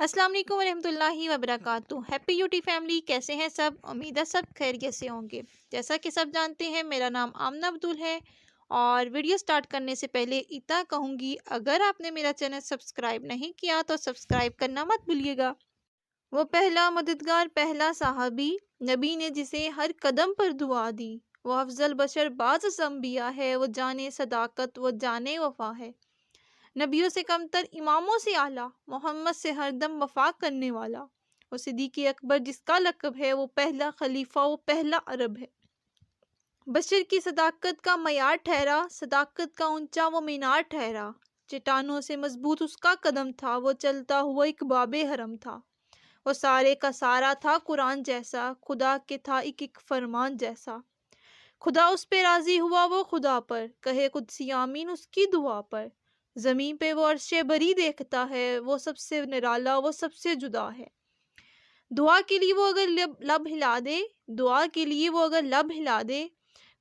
अस्सलाम वालेकुम वरहमतुल्लाहि वबरकातुहू। हैप्पी यूटी फैमिली, कैसे हैं सब? उम्मीद है सब खैरियत से होंगे। जैसा कि सब जानते हैं, मेरा नाम आमना अब्दुल है। और वीडियो स्टार्ट करने से पहले इतना कहूँगी, अगर आपने मेरा चैनल सब्सक्राइब नहीं किया तो सब्सक्राइब करना मत भूलिएगा। वो पहला मददगार, पहला साहबी, नबी ने जिसे हर कदम पर दुआ दी। वो अफजल बशर बाज़ अंबिया है, वो जाने सदाकत, वो जाने वफा है। नबियों से कमतर, इमामों से आला, मोहम्मद से हरदम वफा करने वाला। वो सिद्दीक़ अकबर जिसका लक़ब है, वो पहला खलीफा, वो पहला अरब है। बशर की सदाकत का मयार ठहरा, सदाकत का ऊंचा वो मीनार ठहरा। चट्टानों से मजबूत उसका कदम था, वो चलता हुआ एक बाबे हरम था। वो सारे का सारा था कुरान जैसा, खुदा के था एक एक फरमान जैसा। खुदा उस पे राजी हुआ, वो खुदा पर कहे कुदसी आमीन उसकी दुआ पर। ज़मीन पे वो अर्शे बरी देखता है, वो सबसे निराला, वो सबसे जुदा है। दुआ के लिए वो अगर लब हिला दे, दुआ के लिए वो अगर लब हिला दे,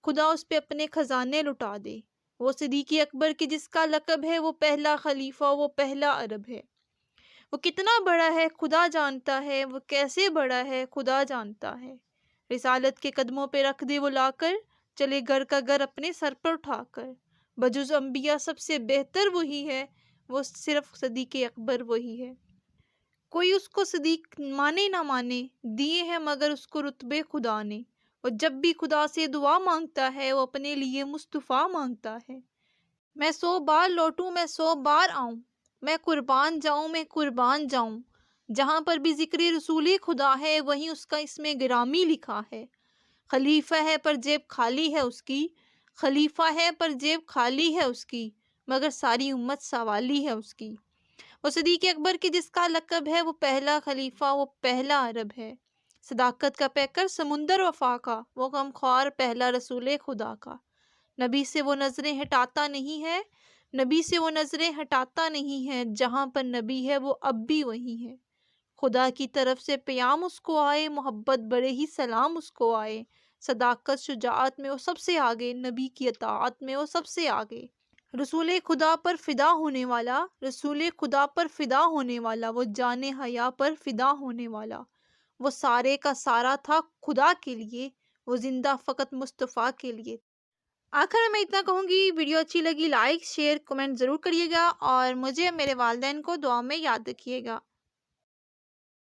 खुदा उस पे अपने खजाने लुटा दे। वो सिद्दीक़ अकबर की जिसका लक़ब है, वो पहला खलीफा, वो पहला अरब है। वो कितना बड़ा है खुदा जानता है, वो कैसे बड़ा है खुदा जानता है। रिसालत के कदमों पे रख दे वो लाकर, चले घर का घर अपने सर पर उठाकर। बजुज़ अंबिया सबसे बेहतर वही है, वो सिर्फ सिद्दीक़ अकबर वही है। कोई उसको सिद्दीक़ माने ना माने, दिए हैं मगर उसको रुतबे खुदा ने। वो जब भी खुदा से दुआ मांगता है, वो अपने लिए मुस्तफ़ा मांगता है। मैं 100 बार लौटूं, मैं 100 बार आऊं, मैं कुर्बान जाऊं, मैं कुर्बान जाऊं। जहां पर भी ज़िक्र रसूल खुदा है, वहीं उसका इसमें गिरामी लिखा है। खलीफा है पर जेब खाली है उसकी, खलीफा है पर जेब खाली है उसकी, मगर सारी उम्मत सवाली है उसकी। वो सिद्दीक़ अकबर की जिसका लक़ब है, वो पहला खलीफा, वो पहला अरब है। सदाकत का पैकर समुंदर वफा का, वो गमख्वार पहला रसूल खुदा का। नबी से वो नज़रें हटाता नहीं है, नबी से वो नज़रें हटाता नहीं है। जहाँ पर नबी है वो अब भी वही है। खुदा की तरफ से प्याम उसको आए, मोहब्बत बड़े ही सलाम उसको आए। सदाकत शुजाअत में वो सबसे आगे, नबी की अताअत में वो सबसे आगे। रसूल खुदा पर फ़िदा होने वाला, रसूल खुदा पर फ़िदा होने वाला, वो जाने हया पर फ़िदा होने वाला। वो सारे का सारा था खुदा के लिए, वो ज़िंदा फ़कत मुस्तफ़ा के लिए। आखिर में मैं इतना कहूँगी, वीडियो अच्छी लगी लाइक शेयर कमेंट ज़रूर करिएगा और मुझे मेरे वालिदैन को दुआ में याद रखिएगा।